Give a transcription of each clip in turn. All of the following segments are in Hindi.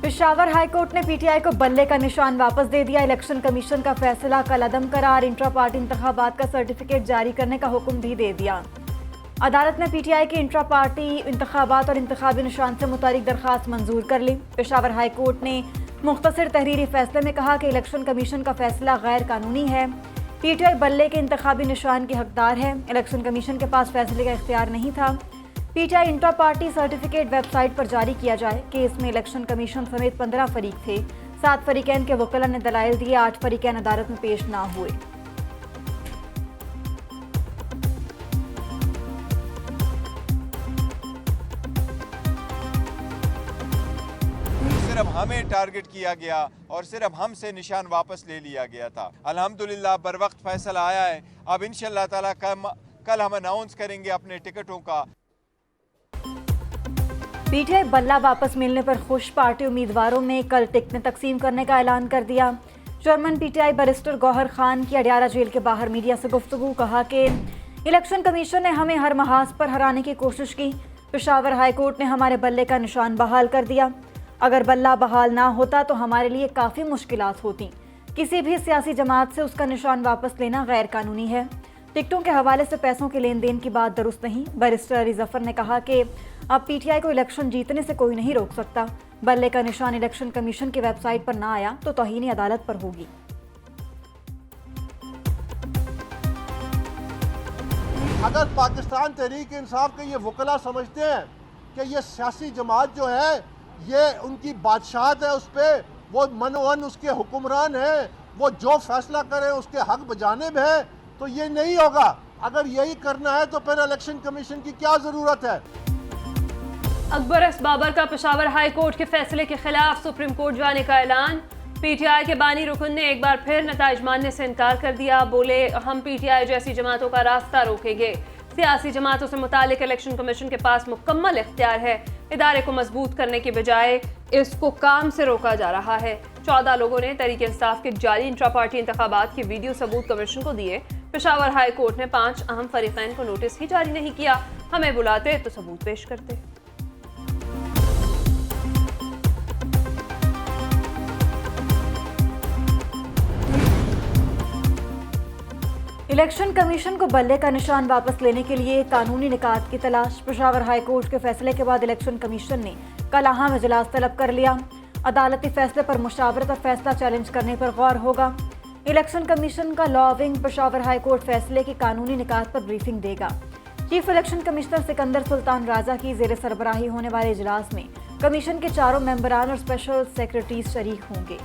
पेशावर हाईकोर्ट ने पीटीआई को बल्ले का निशान वापस दे दिया। इलेक्शन कमीशन का फैसला कलअदम करार, इंट्रा पार्टी इंतखाबात का सर्टिफिकेट जारी करने का हुक्म भी दे दिया। अदालत ने पीटीआई की इंट्रा पार्टी इंतखाबात और इंतखाबी निशान से मुतालिक दरखास्त मंजूर कर ली। पेशावर हाईकोर्ट ने मुख्तसर तहरीरी फैसले में कहा कि इलेक्शन कमीशन का फैसला गैर कानूनी है। पीटीआई बल्ले के इंतखाबी निशान की हकदार है। इलेक्शन कमीशन के पास फैसले का इख्तियार नहीं था। PTI intra party certificate website पर जारी किया जाए। केस में इलेक्शन कमीशन समेत 15 फरीक थे। 7 फरीकैन के वकील ने दलाइल दिए। 8 फरीकैन अदालत में पेश ना हुए। सिर्फ हमें टारगेट किया गया और सिर्फ हमसे निशान वापस ले लिया गया था। अल्हम्दुलिल्लाह बर वक्त फैसला आया है। अब इंशाअल्लाह ताला कल हम अनाउंस करेंगे अपने टिकटों का। पीटीआई बल्ला वापस मिलने पर खुश। पार्टी उम्मीदवारों में कल टिकटें तकसीम करने का ऐलान कर दिया। Chairman PTI barrister Gauhar Khan की अडियाला जेल के बाहर मीडिया से गुफ्तगू, कहा कि इलेक्शन कमीशन ने हमें हर महाज पर हराने की कोशिश की। पेशावर हाईकोर्ट ने हमारे बल्ले का निशान बहाल कर दिया। अगर बल्ला बहाल ना होता तो हमारे लिए काफ़ी मुश्किलात होती। किसी भी सियासी जमात से उसका निशान वापस लेना गैर कानूनी है। टिकटों के हवाले से पैसों के लेन देन की बात दुरुस्त नहीं। बैरिस्टर अली जफर ने कहा कि अब पीटीआई को इलेक्शन जीतने से कोई नहीं रोक सकता। बल्ले का निशान इलेक्शन कमीशन की वेबसाइट पर ना आया तो तौहीन अदालत पर होगी। अगर पाकिस्तान तहरीक इंसाफ के ये वकला समझते हैं कि ये सियासी जमात जो है ये उनकी बादशाहत है, उस पर वो मनोवन उसके हुक्मरान है, वो जो फैसला करे उसके हक बजानिब है, तो ये नहीं होगा। अगर यही करना है तो फिर इलेक्शन कमीशन की क्या ज़रूरत है। अकबर एस बाबर का पेशावर हाई कोर्ट के फैसले के खिलाफ सुप्रीम कोर्ट जाने का ऐलान। पीटीआई के बानी रुकन ने एक बार फिर नताइज मानने से इनकार कर दिया। बोले, हम पीटीआई जैसी जमातों का रास्ता रोकेंगे। सियासी जमातों से मुतालिक इलेक्शन कमीशन के पास मुकम्मल इख्तियार है। इदारे को मजबूत करने के बजाय इसको काम से रोका जा रहा है। 14 लोगों ने तहरीक इंसाफ के जाली इंट्रा पार्टी इंतखाबात के वीडियो सबूत कमीशन को दिए। पेशावर हाई कोर्ट ने 5 अहम फरीकैन को नोटिस ही जारी नहीं किया। हमें बुलाते तो सबूत पेश करते। इलेक्शन कमीशन को बल्ले का निशान वापस लेने के लिए कानूनी निकात की तलाश। पेशावर हाई कोर्ट के फैसले के बाद इलेक्शन कमीशन ने कल अहम इजलास तलब कर लिया। अदालती फैसले पर मुशावरत और फैसला चैलेंज करने पर गौर होगा। इलेक्शन कमीशन का law wing Peshawar high court फैसले की कानूनी निकात पर ब्रीफिंग देगा। Chief election commissioner Sikandar Sultan Raja की जेर सरबराही होने वाले इजलास में कमीशन के 4 मेंबरान और स्पेशल सेक्रेटरीज शरीक होंगे।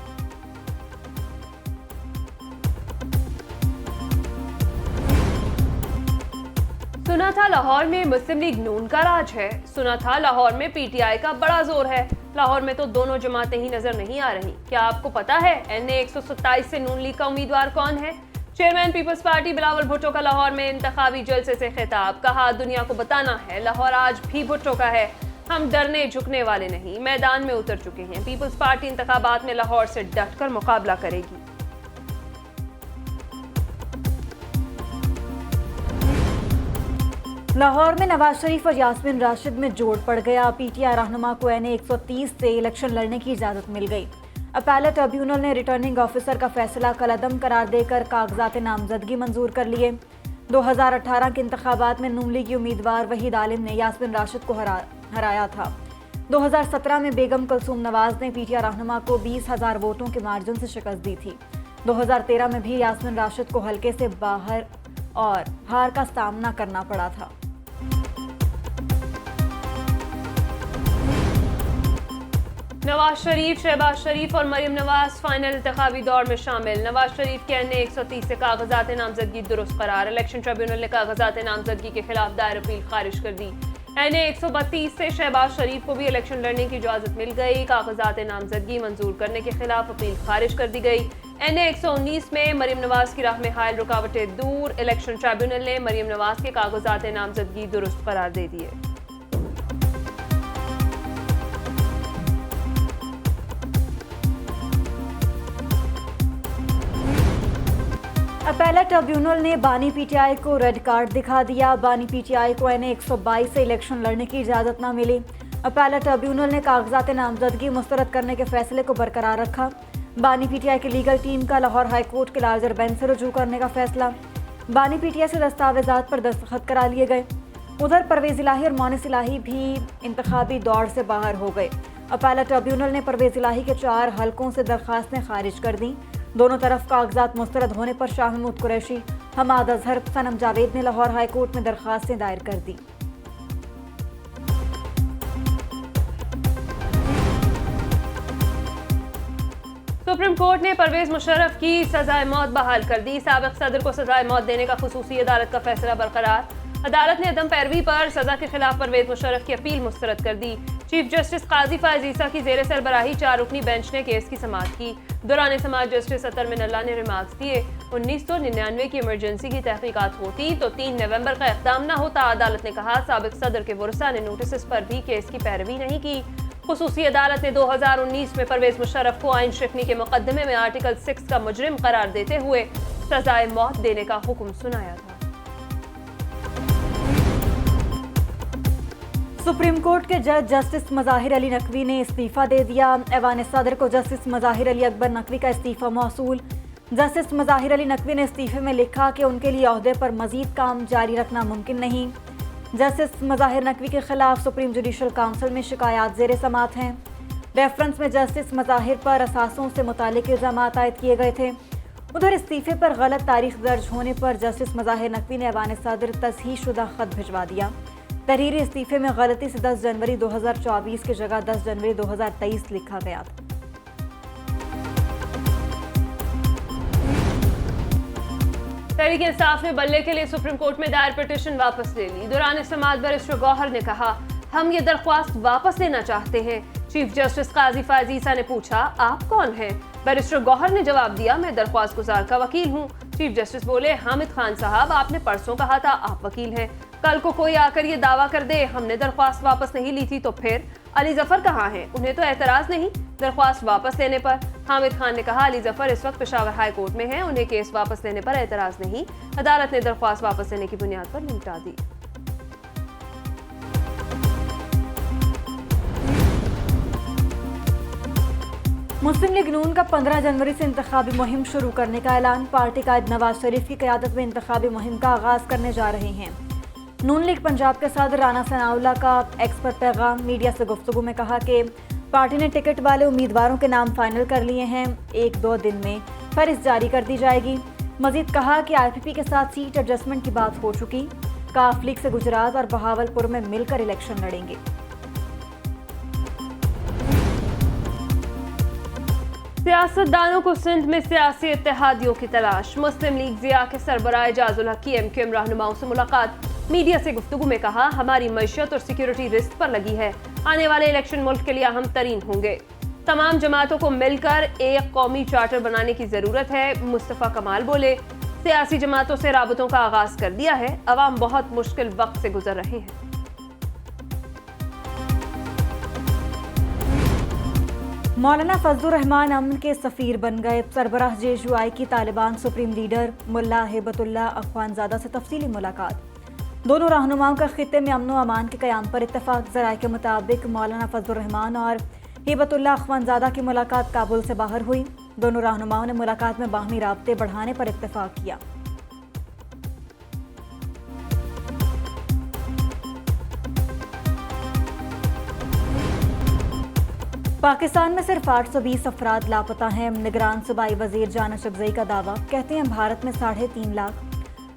सुना था लाहौर में मुस्लिम लीग नून का राज है। सुना था लाहौर में पीटीआई का बड़ा जोर है। लाहौर में तो दोनों जमातें ही नजर नहीं आ रही। क्या आपको पता है एनए 127 से नून लीग का उम्मीदवार कौन है? Chairman Peoples Party Bilawal Bhutto का लाहौर में इंतखाबी जलसे से खिताब। कहा, दुनिया को बताना है लाहौर आज भी भुट्टो का है। हम डरने झुकने वाले नहीं, मैदान में उतर चुके हैं। पीपल्स पार्टी इंतखाबात में लाहौर से डटकर मुकाबला करेगी। लाहौर में नवाज शरीफ और यास्मीन राशिद में जोड़ पड़ गया। पीटीआई रहनुमा को एनए 130 से इलेक्शन लड़ने की इजाजत मिल गई। अपैलेट ट्रिब्यूनल ने रिटर्निंग ऑफिसर का फैसला कलअदम करार देकर कागजात नामजदगी मंजूर कर लिए। 2018 के इंतखाबात में नून लीगी उम्मीदवार वहीद आलिम ने यास्मीन राशिद को हराया था। 2017 में बेगम कुलसूम नवाज ने पीटीआई रहनुमा को 20,000 वोटों के मार्जिन से शिकस्त दी थी। 2013 में भी यास्मीन राशिद को हल्के से बाहर और हार का सामना करना पड़ा था। नवाज शरीफ, शहबाज शरीफ और मरीम नवाज फाइनल इंतखाबी दौर में शामिल। नवाज शरीफ के एनए 130 से कागजात नामजदगी दुरुस्त करार। इलेक्शन ट्रिब्यूनल ने कागजात नामजदगी के खिलाफ दायर अपील खारिज कर दी। एनए 132 से शहबाज शरीफ को भी इलेक्शन लड़ने की इजाजत मिल गई। कागजात नामजदगी मंजूर करने के खिलाफ अपील खारिज कर दी गई। एनए 119 में मरीम नवाज की राह में हायल रुकावटें दूर। इलेक्शन ट्रिब्यूनल ने मरीम नवाज के कागजात नामजदगी दुरुस्त करार दे दिए। अपैलेट ट्रिब्यूनल ने बानी पीटीआई को रेड कार्ड दिखा दिया। बानी पीटीआई को एनए 122 से इलेक्शन लड़ने की इजाजत न मिली। अपैलेट ट्रिब्यूनल ने कागजात नामजदगी मुस्तरद करने के फैसले को बरकरार रखा। बानी पीटीआई की लीगल टीम का लाहौर हाई कोर्ट के लार्जर बेंच से रुजू करने का फैसला। बानी पीटीआई से दस्तावेजात पर दस्तखत करा लिए गए। उधर परवेज इलाही और मोनिस इलाही भी इंतखाबी दौड़ से बाहर हो गए। अपैलेट ट्रिब्यूनल ने परवेज इलाही के 4 हलकों से दरखास्तें खारिज कर दी। दोनों तरफ कागजात मुस्तरद होने पर शाह महमूद कुरैशी, हमाद अजहर, सनम जावेद ने लाहौर हाई कोर्ट में दरखास्तें दायर कर दी। सुप्रीम कोर्ट ने परवेज मुशर्रफ की सजाए मौत बहाल कर दी। साबिक सदर को सजाए मौत देने का खुसूसी अदालत का फैसला बरकरार। अदालत ने अदम पैरवी पर सजा के खिलाफ परवेज मुशर्रफ की अपील मुस्तरद कर दी। चीफ जस्टिस काजी फायज ईसा की जेर सरबराही 4 रुकनी बेंच ने केस की समाअत की। दौरान समाअत जस्टिस अतर मिनल्ला ने रिमार्क्स दिए। 1999 की इमरजेंसी की तहकीकात होती तो 3 नवंबर का इक़दाम न होता। अदालत ने कहा साबिक सदर के वरसा ने नोटिस पर भी केस की पैरवी नहीं की। खुसूसी अदालत ने 2019 में परवेज मुशर्रफ को आइन शिकनी के मुकदमे में आर्टिकल 6 का मुजरिम करार देते हुए सजाए मौत देने का हुक्म सुनाया था। सुप्रीम कोर्ट के जज जस्टिस मज़ाहिर अली नकवी ने इस्तीफा दे दिया। ऐवान सदर को जस्टिस मज़ाहिर अली अकबर नकवी का इस्तीफा मौसूल। जस्टिस मज़ाहिर अली नकवी ने इस्तीफे में लिखा कि उनके लिए ओहदे पर मजीद काम जारी रखना मुमकिन नहीं। जस्टिस मज़ाहिर नकवी के खिलाफ सुप्रीम जुडिशल काउंसिल में शिकायत ज़ेर समाअत हैं। रेफरेंस में जस्टिस मज़ाहिर पर असासों से मुतालिक इल्ज़ामात आयद किए गए थे। उधर इस्तीफे पर गलत तारीख दर्ज होने पर जस्टिस मज़ाहिर नकवी ने ऐवान सदर तसहीह शुदा खत भिजवा दिया। तहरीरी इस्तीफे में गलती से 10 जनवरी 2024 की जगह 10 जनवरी 2023 लिखा गया था। तहरीक इंसाफ ने बल्ले के लिए सुप्रीम कोर्ट में दायर पिटीशन वापस ले ली। दौरान समाअत बैरिस्टर गौहर ने कहा हम ये दरख्वास्त वापस लेना चाहते हैं। चीफ जस्टिस काजी फायज ईसा ने पूछा आप कौन हैं? बैरिस्टर गौहर ने जवाब दिया मैं दरख्वास्त गुजार का वकील हूँ। चीफ जस्टिस बोले हामिद खान साहब आपने परसों कहा था आप वकील हैं, कल को कोई आकर ये दावा कर दे हमने दरख्वास्त वापस नहीं ली थी तो फिर अली जफर कहाँ हैं? उन्हें तो एतराज नहीं दरख्वास्त वापस लेने पर। हामिद खान ने कहा अली जफर इस वक्त पेशावर हाई कोर्ट में हैं, उन्हें केस वापस लेने पर एतराज नहीं। अदालत ने दरख्वास्त वापस लेने की बुनियाद पर निपटा दी। मुस्लिम लीग नून का 15 जनवरी से इंतखाबी मुहिम शुरू करने का ऐलान। पार्टी कायद नवाज शरीफ की क़यादत में इंतखाबी मुहिम का आगाज करने जा रहे हैं। नून लीग पंजाब के सदर राना सनाउल्लाह का एक्स पर पैगाम। मीडिया से गुफ्तगू में कहा कि पार्टी ने टिकट वाले उम्मीदवारों के नाम फाइनल कर लिए हैं। 1-2 दिन में फहरिस्त जारी कर दी जाएगी। मजीद कहा कि IPP के साथ सीट एडजस्टमेंट की बात हो चुकी। काफ लीग से गुजरात और बहावलपुर में मिलकर इलेक्शन लड़ेंगे। सियासतदानों को सिंध में सियासी इत्तेहादियों की तलाश। मुस्लिम लीग ज़िया के सरबराह एजाजुल हक की MQM रहनुमाओं से मुलाकात। मीडिया से गुफ्तगू में कहा हमारी मईशत और सिक्योरिटी रिस्क पर लगी है, आने वाले इलेक्शन मुल्क के लिए अहम तरीन होंगे। तमाम जमातों को मिलकर एक कौमी चार्टर बनाने की ज़रूरत है। मुस्तफ़ा कमाल बोले सियासी जमातों से राबतों का आगाज कर दिया है, अवाम बहुत मुश्किल वक्त से गुजर रहे हैं। मौलाना फजलुर रहमान अमन के सफ़ीर बन गए। सरबराह JUI की तालिबान सुप्रीम लीडर मुल्ला हेबतुल्लाह अखवानजादा से तफसीली मुलाकात। दोनों रहनुमाओं का खित्ते में अमन व अमान के क़याम पर इत्तफाक। ज़राए के मुताबिक मौलाना फजलुर रहमान और हेबतुल्लाह अखवानजादा की मुलाकात काबुल से बाहर हुई। दोनों रहनुमाओं ने मुलाकात में बाहमी राब्ते बढ़ाने पर इत्तफाक किया। पाकिस्तान में सिर्फ 820 अफराद लापता हैं। निगरान सूबाई वजीर जान अशरफजई का दावा। कहते हैं भारत में 3.5 लाख,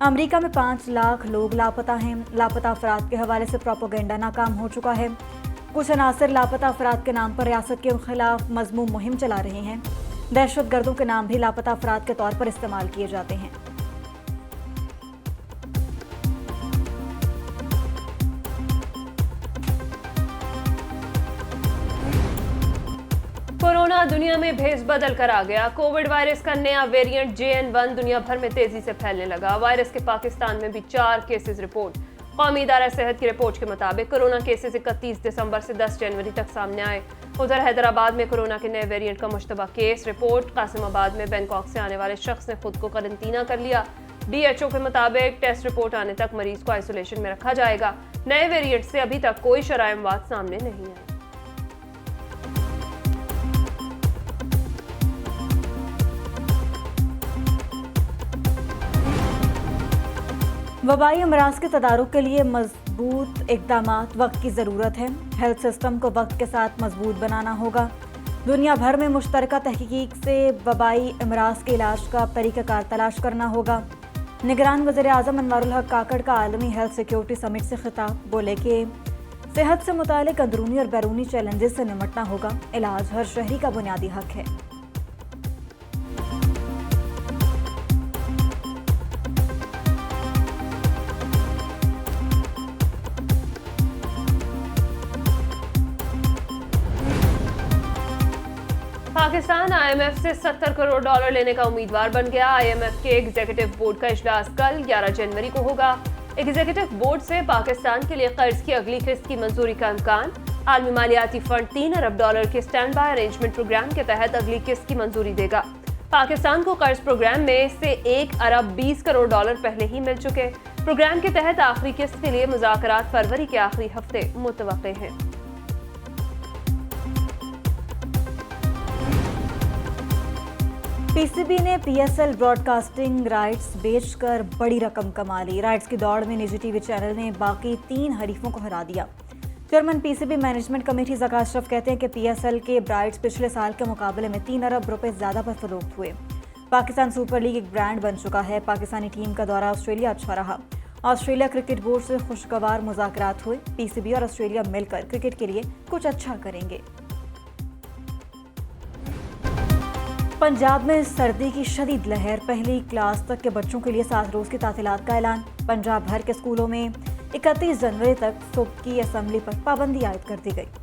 अमेरिका में 5 लाख लोग लापता हैं। लापता अफराद के हवाले से प्रोपोगेंडा नाकाम हो चुका है। कुछ अनासर लापता अफराद के नाम पर रियासत के खिलाफ मजमूम मुहिम चला रहे हैं। दहशतगर्दों के नाम भी लापता अफराद के तौर पर इस्तेमाल किए जाते हैं। कोरोना दुनिया में भेस बदल कर आ गया। कोविड वायरस का नया वेरिएंट JN1 दुनिया भर में तेजी से फैलने लगा। वायरस के पाकिस्तान में भी 4 केसेस रिपोर्ट। कौमी इदारा सेहत की रिपोर्ट के मुताबिक कोरोना केसेस 31 दिसंबर से 10 जनवरी तक सामने आए। उधर हैदराबाद में कोरोना के नए वेरिएंट का मुश्तबा केस रिपोर्ट। कासिमाबाद में बैंकॉक से आने वाले शख्स ने खुद को क्वारंटीना कर लिया। DHO के मुताबिक टेस्ट रिपोर्ट आने तक मरीज को आइसोलेशन में रखा जाएगा। नए वेरिएंट से अभी तक कोई शरआए अमवात सामने नहीं आई। वबाई अमराज के तदारुक के लिए मजबूत इक़दामात वक्त की ज़रूरत है। हेल्थ सिस्टम को वक्त के साथ मजबूत बनाना होगा। दुनिया भर में मुश्तरका तहकीक से वबाई अमराज के इलाज का तरीक़ाकार तलाश करना होगा। निगरान वज़ीर आज़म अनवारुल हक काकड़ का आलमी हेल्थ सिक्योरिटी समिट से खिताब, बोले कि सेहत से मुतालिक अंदरूनी और बैरूनी चैलेंजेस से निमटना होगा। इलाज हर शहरी का बुनियादी हक है। पाकिस्तान IMF से $70 करोड़ लेने का उम्मीदवार बन गया। IMF के एग्जीक्यूटिव बोर्ड का इजलास कल 11 जनवरी को होगा। एग्जीक्यूटिव बोर्ड से पाकिस्तान के लिए कर्ज की अगली किस्त की मंजूरी का इम्कान। आलमी मालियाती फंड $3 अरब के स्टैंड बाय अरेंजमेंट प्रोग्राम के तहत अगली किस्त की मंजूरी देगा। पाकिस्तान को कर्ज प्रोग्राम में से $1 अरब 20 करोड़ पहले ही मिल चुके। प्रोग्राम के तहत आखिरी किस्त के लिए मुज़ाकरात फरवरी के आखिरी हफ्ते मुतवक्के हैं। PCB ने PSL ब्रॉडकास्टिंग राइट्स बेचकर बड़ी रकम कमा ली। राइट्स की दौड़ में निजी टीवी चैनल ने बाकी 3 हरीफों को हरा दिया। Chairman PCB management committee Zaka Ashraf कहते हैं कि PSL के राइट्स पिछले साल के मुकाबले में 3 अरब रुपए ज़्यादा पर फरोख्त हुए। पाकिस्तान सुपर लीग एक ब्रांड बन चुका है। पाकिस्तानी टीम का दौरा ऑस्ट्रेलिया अच्छा रहा। ऑस्ट्रेलिया क्रिकेट बोर्ड से खुशगवार मुज़ाकरात हुए। PCB और ऑस्ट्रेलिया मिलकर क्रिकेट के लिए कुछ अच्छा करेंगे। पंजाब में सर्दी की शदीद लहर, पहली क्लास तक के बच्चों के लिए 7 रोज की तातीलात का ऐलान। पंजाब भर के स्कूलों में 31 जनवरी तक सुबह की असेंबली पर पाबंदी आयद कर दी गई।